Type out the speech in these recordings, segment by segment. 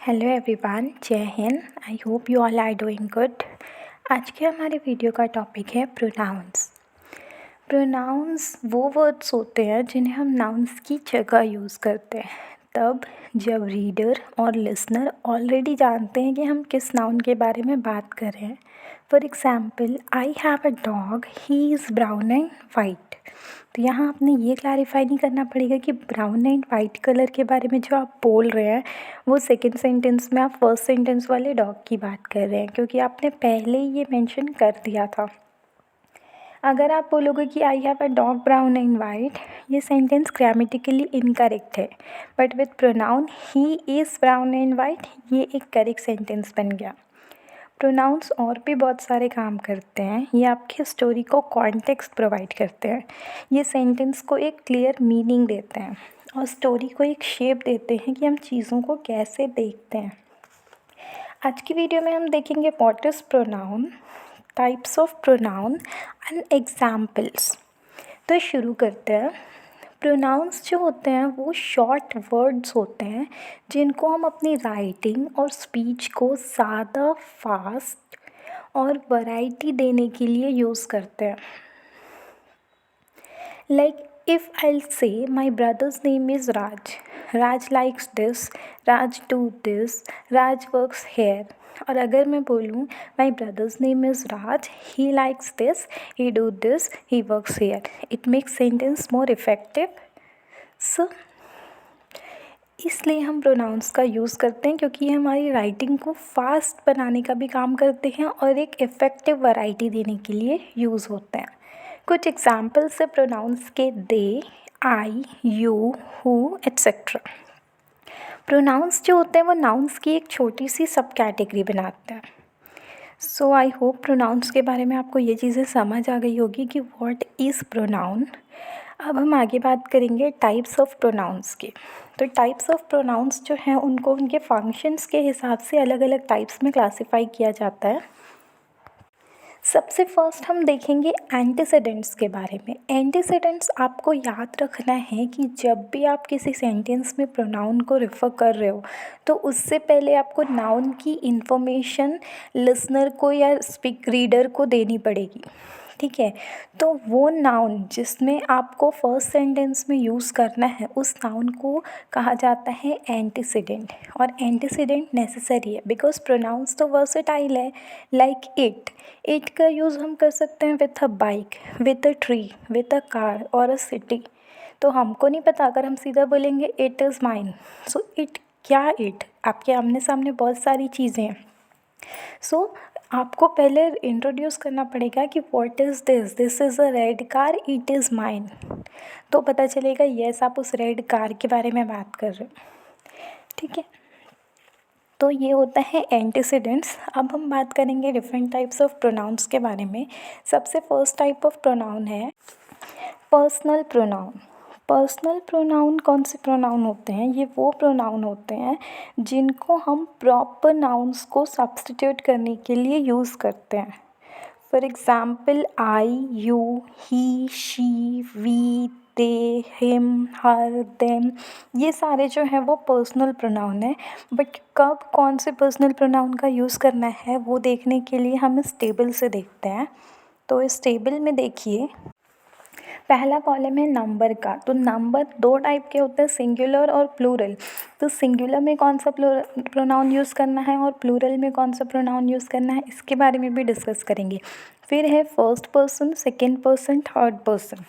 Hello everyone, जय हिंद। I hope you all are doing good. आज के हमारे वीडियो का टॉपिक है प्रोनाउंस। प्रोनाउंस वो वर्ड्स होते हैं जिन्हें हम नाउन्स की जगह यूज़ करते हैं तब जब रीडर और लिसनर ऑलरेडी जानते हैं कि हम किस नाउन के बारे में बात कर रहे हैं। For example, I have a dog, he is brown and white. तो यहाँ आपने ये क्लैरिफाई नहीं करना पड़ेगा कि ब्राउन एंड वाइट कलर के बारे में जो आप बोल रहे हैं वो सेकंड सेंटेंस में आप फर्स्ट सेंटेंस वाले डॉग की बात कर रहे हैं, क्योंकि आपने पहले ही ये मेंशन कर दिया था। अगर आप बोलोगे कि I have a dog brown and white, ये सेंटेंस ग्रामेटिकली इनकरेक्ट है, but with pronoun he is brown and white ये एक करेक्ट सेंटेंस बन गया। प्रोनाउंस और भी बहुत सारे काम करते हैं। ये आपकी स्टोरी को कॉन्टेक्स्ट प्रोवाइड करते हैं, ये सेंटेंस को एक क्लियर मीनिंग देते हैं और स्टोरी को एक शेप देते हैं कि हम चीज़ों को कैसे देखते हैं। आज की वीडियो में हम देखेंगे what is pronoun, types of pronoun and examples. तो शुरू करते हैं। प्रोनाउंस जो होते हैं वो शॉर्ट वर्ड्स होते हैं जिनको हम अपनी राइटिंग और स्पीच को ज़्यादा फास्ट और वैरायटी देने के लिए यूज़ करते हैं। Like if I say my brother's name is Raj, Raj likes this, Raj do this, Raj works here. और अगर मैं बोलूँ my brother's name is Raj, he likes this, he do this, he works here, it makes sentence more effective. So इसलिए हम pronounce का use करते हैं, क्योंकि ये हमारी राइटिंग को फास्ट बनाने का भी काम करते हैं और एक इफ़ेक्टिव वैरायटी देने के लिए यूज़ होते हैं। कुछ एग्जाम्पल्स है प्रोनाउंस के: दे, आई, यू, हु, एट्सेट्रा। प्रोनाउंस जो होते हैं वो नाउन्स की एक छोटी सी सब कैटेगरी बनाते हैं। सो आई होप प्रोनाउंस के बारे में आपको ये चीज़ें समझ आ गई होगी कि व्हाट इज़ प्रोनाउन। अब हम आगे बात करेंगे टाइप्स ऑफ प्रोनाउंस की। तो टाइप्स ऑफ प्रोनाउंस जो हैं उनको उनके फंक्शंस के हिसाब से अलग अलग टाइप्स में क्लासिफाई किया जाता है। सबसे फर्स्ट हम देखेंगे एंटीसीडेंट्स के बारे में। एंटीसीडेंट्स आपको याद रखना है कि जब भी आप किसी सेंटेंस में प्रोनाउन को रेफ़र कर रहे हो तो उससे पहले आपको नाउन की इन्फॉर्मेशन लिसनर को या रीडर को देनी पड़ेगी, ठीक है। तो वो नाउन जिसमें आपको फर्स्ट सेंटेंस में यूज़ करना है उस नाउन को कहा जाता है एंटीसीडेंट। और एंटीसीडेंट नेसेसरी है बिकॉज प्रोनाउंस तो वर्सेटाइल है। लाइक इट का यूज़ हम कर सकते हैं with a bike, with a tree, with a car और अ सिटी। तो हमको नहीं पता, अगर हम सीधा बोलेंगे it is mine, so it क्या, इट आपके आमने सामने बहुत सारी चीज़ें हैं। सो आपको पहले इंट्रोड्यूस करना पड़ेगा कि what is this is a red car, it is mine. तो पता चलेगा यस आप उस रेड कार के बारे में बात कर रहे हो, ठीक है। तो ये होता है एंटीसीडेंट्स। अब हम बात करेंगे डिफरेंट टाइप्स ऑफ प्रोनाउंस के बारे में। सबसे फर्स्ट टाइप ऑफ प्रोनाउन है पर्सनल प्रोनाउन। पर्सनल प्रोनाउन कौन से प्रोनाउन होते हैं? ये वो प्रोनाउन होते हैं जिनको हम प्रॉपर नाउन्स को सब्स्टिट्यूट करने के लिए यूज़ करते हैं। For example, I, you, he, she, we, they, him, her, them, ये सारे जो हैं वो पर्सनल प्रोनाउन है। बट कब कौन से पर्सनल प्रोनाउन का यूज़ करना है वो देखने के लिए हम इस टेबल से देखते हैं। तो इस टेबल में देखिए, पहला कॉलम है नंबर का। तो नंबर दो टाइप के होते हैं, सिंगुलर और प्लूरल। तो सिंगुलर में कौन सा प्रोनाउन यूज़ करना है और प्लूरल में कौन सा प्रोनाउन यूज़ करना है, इसके बारे में भी डिस्कस करेंगे। फिर है first person, second person, third person.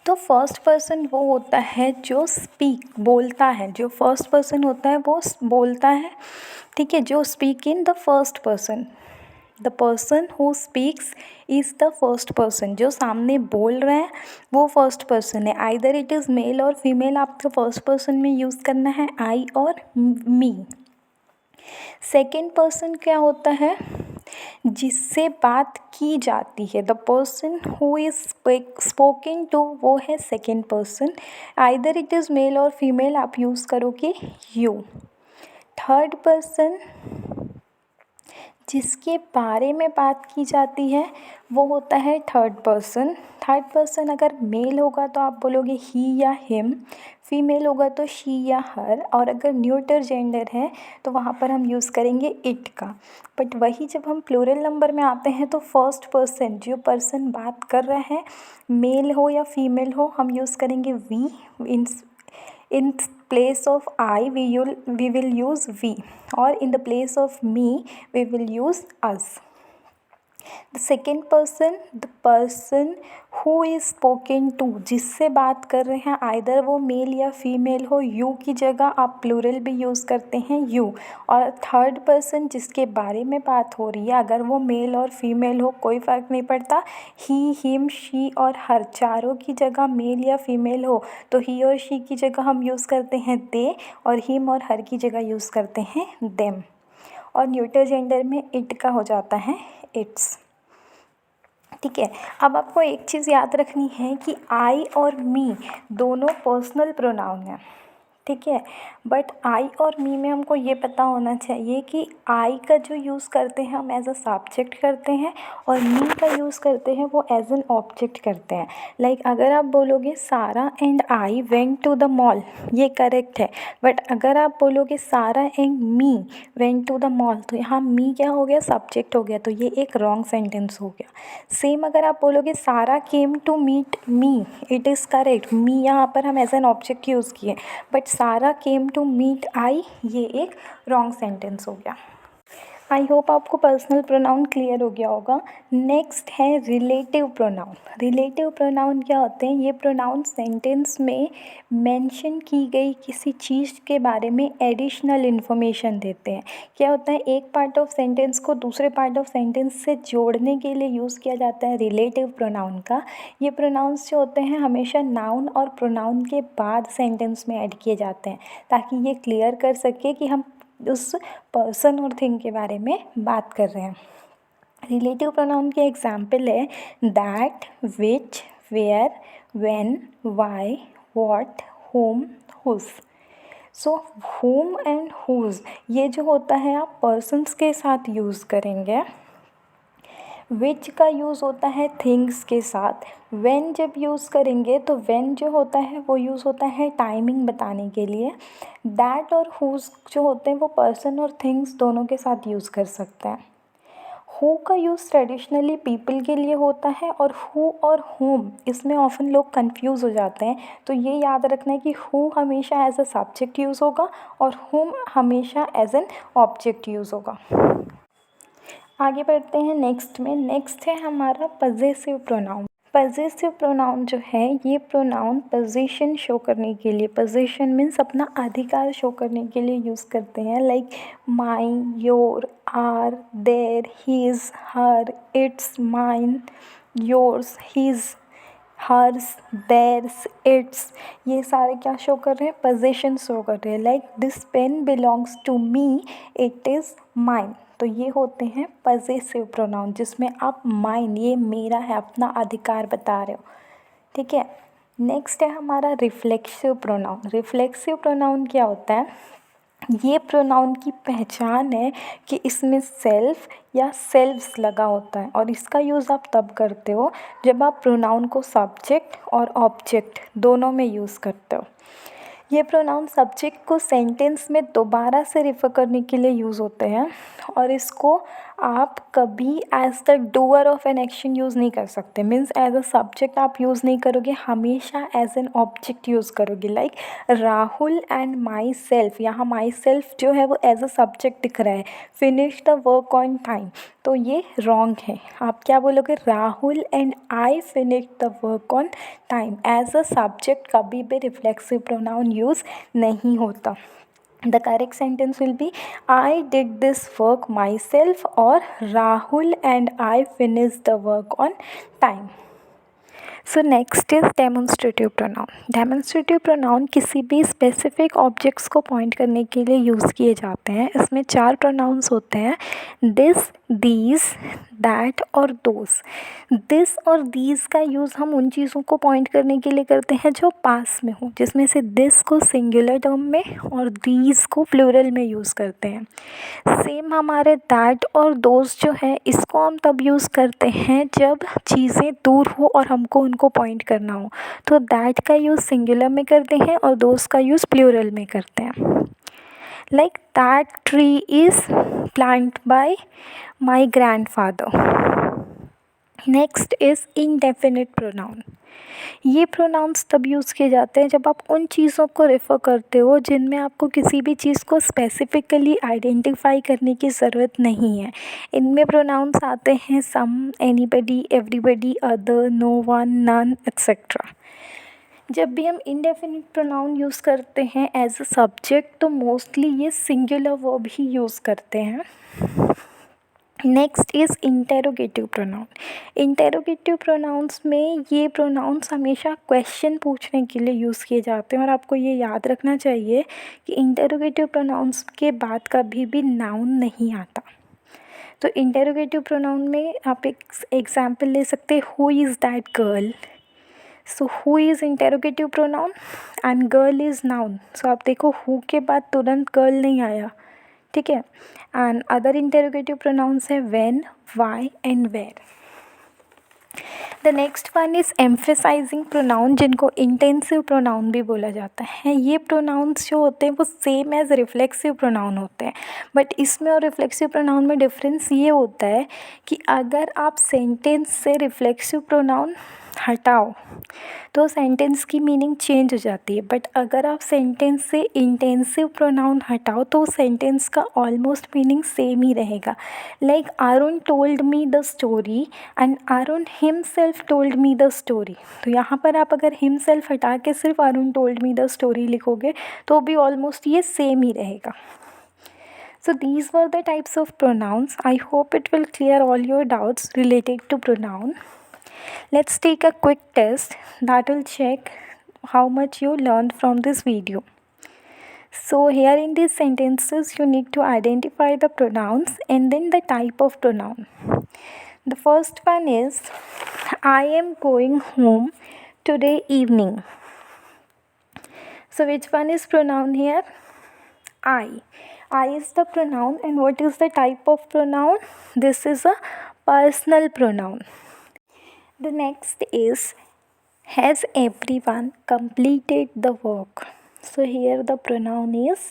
तो फर्स्ट पर्सन वो होता है जो स्पीक, बोलता है। जो फर्स्ट पर्सन होता है वो बोलता है, ठीक है, जो speak in the first person. The person who speaks is the first person. जो सामने बोल रहा है वो फर्स्ट पर्सन है। आइदर इट इज़ मेल और फीमेल, आपको फर्स्ट पर्सन में यूज़ करना है आई और मी। सेकेंड पर्सन क्या होता है? जिससे बात की जाती है। The person who is spoken to वो है second person. Either it is male और फीमेल, आप यूज़ करोगे यू। थर्ड पर्सन जिसके बारे में बात की जाती है वो होता है थर्ड पर्सन। थर्ड पर्सन अगर मेल होगा तो आप बोलोगे ही या हिम, फीमेल होगा तो शी या हर, और अगर न्यूटर जेंडर है तो वहाँ पर हम यूज़ करेंगे इट का। बट वही जब हम प्लूरल नंबर में आते हैं तो फर्स्ट पर्सन, जो पर्सन बात कर रहा है, मेल हो या फीमेल हो, हम यूज़ करेंगे we. In place of I we will use we, or in the place of me we will use us. The second person, the person who is spoken to, जिससे बात कर रहे हैं, आइदर वो mail या female हो, you की जगह आप प्लूरल भी यूज़ करते हैं यू। और थर्ड पर्सन जिसके बारे में बात हो रही है, अगर वो मेल और फीमेल हो कोई फ़र्क नहीं पड़ता, ही, हिम, शी और हर चारों की जगह मेल या फीमेल हो तो ही और शी की जगह हम यूज़ करते हैं दे, और हिम और हर की जगह यूज़ करते हैं देम। और न्यूटर जेंडर में इट का हो जाता है इट्स। ठीक है, अब आपको एक चीज़ याद रखनी है कि आई और मी दोनों पर्सनल प्रोनाउन हैं। ठीक है, बट आई और मी में हमको ये पता होना चाहिए कि आई का जो यूज़ करते हैं हम एज अ सब्जेक्ट करते हैं, और मी का यूज़ करते हैं वो एज एन ऑब्जेक्ट करते हैं। लाइक अगर आप बोलोगे Sarah and I went to the mall, ये करेक्ट है। बट अगर आप बोलोगे Sarah and me went to the mall, तो यहाँ मी क्या हो गया, सब्जेक्ट हो गया, तो ये एक रॉन्ग सेंटेंस हो गया। सेम अगर आप बोलोगे Sara came to meet me, it is correct, me यहाँ पर हम एज एन ऑब्जेक्ट यूज़ किए, but Sara came to meet आई, ये एक रॉन्ग सेंटेंस हो गया। आई होप आपको पर्सनल प्रोनाउन क्लियर हो गया होगा। नेक्स्ट है रिलेटिव प्रोनाउन। रिलेटिव प्रोनाउन क्या होते हैं? ये प्रोनाउन सेंटेंस में मेंशन की गई किसी चीज़ के बारे में एडिशनल इन्फॉर्मेशन देते हैं। क्या होता है, एक पार्ट ऑफ सेंटेंस को दूसरे पार्ट ऑफ सेंटेंस से जोड़ने के लिए यूज़ किया जाता है रिलेटिव प्रोनाउन का। ये प्रोनाउंस जो होते हैं हमेशा नाउन और प्रोनाउन के बाद सेंटेंस में ऐड किए जाते हैं, ताकि ये क्लियर कर सके कि हम उस पर्सन और थिंग के बारे में बात कर रहे हैं। रिलेटिव प्रोनाउन के एग्जाम्पल है that, which, where, when, why, what, whom, whose. So whom and whose ये जो होता है आप पर्सन्स के साथ यूज़ करेंगे। विच का यूज़ होता है थिंग्स के साथ। व्हेन जब यूज़ करेंगे तो व्हेन जो होता है वो यूज़ होता है टाइमिंग बताने के लिए। दैट और हुज जो होते हैं वो पर्सन और थिंग्स दोनों के साथ यूज़ कर सकते हैं। हु का यूज़ ट्रेडिशनली पीपल के लिए होता है, और हु और होम इसमें ऑफन लोग कंफ्यूज हो जाते हैं, तो ये याद रखना है कि हु हमेशा एज अ सब्जेक्ट यूज़ होगा और होम हमेशा एज एन ऑब्जेक्ट यूज़ होगा। आगे बढ़ते हैं नेक्स्ट में। नेक्स्ट है हमारा पजेसिव प्रोनाउन। पजेसिव प्रोनाउन जो है ये प्रोनाउन पोजीशन शो करने के लिए, पोजीशन मीन्स अपना अधिकार शो करने के लिए यूज़ करते हैं। Like my, your, our, their, his, her, its, mine, yours, his, hers, theirs, its, ये सारे क्या शो कर रहे हैं, पोजीशन शो कर रहे हैं। Like this pen belongs to me, it is mine. तो ये होते हैं पजेसिव प्रोनाउन, जिसमें आप माइन, ये मेरा है, अपना अधिकार बता रहे हो। ठीक है, नेक्स्ट है हमारा रिफ्लेक्सिव प्रोनाउन। रिफ्लेक्सिव प्रोनाउन क्या होता है? ये प्रोनाउन की पहचान है कि इसमें सेल्फ या सेल्व्स लगा होता है, और इसका यूज़ आप तब करते हो जब आप प्रोनाउन को सब्जेक्ट और ऑब्जेक्ट दोनों में यूज़ करते हो। ये प्रोनाउन सब्जेक्ट को सेंटेंस में दोबारा से रेफर करने के लिए यूज़ होते हैं, और इसको आप कभी as the doer of an action use नहीं कर सकते। मीन्स एज अ सब्जेक्ट आप यूज़ नहीं करोगे, हमेशा एज एन ऑब्जेक्ट यूज़ करोगे। Like Rahul and myself, यहाँ माई सेल्फ जो है वो एज अ सब्जेक्ट दिख रहा है। Finish the work on time, तो ये रॉन्ग है। आप क्या बोलोगे? Rahul and I finish the work on time. As a subject कभी भी रिफ्लेक्सिव प्रोनाउन यूज़ नहीं होता। The correct sentence will be I did this work myself, or Rahul and I finished the work on time. So next is demonstrative pronoun. Demonstrative pronoun किसी भी specific objects को point करने के लिए use किए जाते हैं। इसमें 4 pronouns होते हैं: this, these, that और those। this और these का यूज़ हम उन चीज़ों को पॉइंट करने के लिए करते हैं जो पास में हो, जिसमें से this को सिंगुलर टर्म में और these को प्लूरल में यूज़ करते हैं। सेम हमारे that और those जो है, इसको हम तब यूज़ करते हैं जब चीज़ें दूर हो और हमको उनको पॉइंट करना हो, तो that का यूज़ सिंगुलर में करते हैं और those का यूज़ प्लूरल में करते हैं। Like that tree is planted by my grandfather। Next is indefinite pronoun. ये प्रोनाउंस तब यूज़ किए जाते हैं जब आप उन चीज़ों को रेफ़र करते हो जिनमें आपको किसी भी चीज़ को स्पेसिफिकली आइडेंटिफाई करने की ज़रूरत नहीं है। इनमें प्रोनाउंस आते हैं some, anybody, everybody, other, no one, none, etcetera. जब भी हम इंडेफिनिट प्रोनाउन यूज़ करते हैं एज अ सब्जेक्ट, तो मोस्टली ये सिंगुलर वर्ब ही यूज़ करते हैं। Next is interrogative pronoun. Interrogative pronouns में ये प्रोनाउंस हमेशा क्वेश्चन पूछने के लिए यूज़ किए जाते हैं, और आपको ये याद रखना चाहिए कि इंटेरोगेटिव प्रोनाउंस के बाद कभी भी नाउन नहीं आता। तो इंटेरोगेटिव प्रोनाउन में आप एक एग्जाम्पल ले सकते हैं, who is that girl. So who is interrogative pronoun and girl is noun. So आप देखो हु के बाद तुरंत गर्ल नहीं आया, ठीक है। एंड अदर इंटेरोगेटिव प्रोनाउंस है when, why and where. The next one is emphasizing pronoun, जिनको इंटेंसिव प्रोनाउन भी बोला जाता है। ये प्रोनाउंस जो होते हैं वो सेम एज रिफ्लेक्सिव प्रोनाउन होते हैं, बट इसमें और रिफ्लेक्सिव प्रोनाउन में डिफरेंस ये होता है कि अगर आप सेंटेंस से रिफ्लेक्सिव प्रोनाउन हटाओ तो सेंटेंस की मीनिंग चेंज हो जाती है, बट अगर आप सेंटेंस से इंटेंसिव प्रोनाउन हटाओ तो सेंटेंस का ऑलमोस्ट मीनिंग सेम ही रहेगा। Like Arun told me the story and Arun himself told me the story. तो यहाँ पर आप अगर हिमसेल्फ हटा के सिर्फ Arun told me the story लिखोगे तो भी ऑलमोस्ट ये सेम ही रहेगा। So these were the types of pronouns. I hope it will clear all your doubts related to pronoun. Let's take a quick test that will check how much you learned from this video. So here in these sentences you need to identify the pronouns and then the type of pronoun. The first one is I am going home today evening. So which one is pronoun here? I. I is the pronoun, and what is the type of pronoun? This is a personal pronoun. The next is has everyone completed the work? So here the pronoun is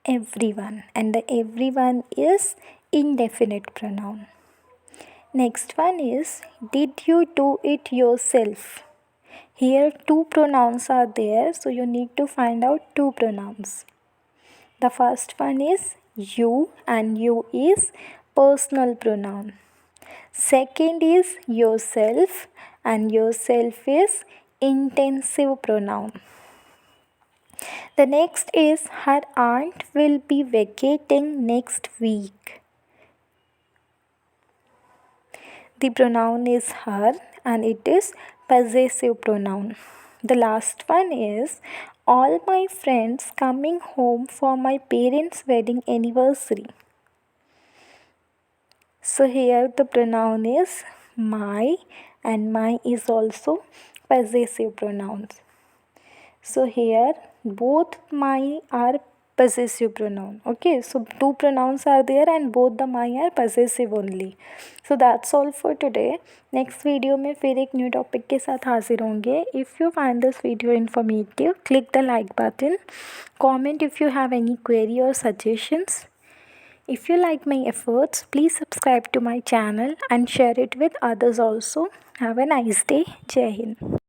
everyone, and the everyone is indefinite pronoun. Next one is did you do it yourself? Here two pronouns are there, so you need to find out two pronouns. The first one is you, and you is personal pronoun. Second is yourself, and yourself is intensive pronoun. The next is her aunt will be vacating next week. The pronoun is her, and it is possessive pronoun. The last one is all my friends coming home for my parents' wedding anniversary. So here the pronoun is my, and my is also possessive pronouns. So here both my are possessive pronoun. Okay, so two pronouns are there and both the my are possessive only. So that's all for today. Next video में फिर एक new topic के साथ हाजिर होंगे. If you find this video informative, click the like button. Comment if you have any query or suggestions. If you like my efforts, please subscribe to my channel and share it with others also. Have a nice day. Jai Hind.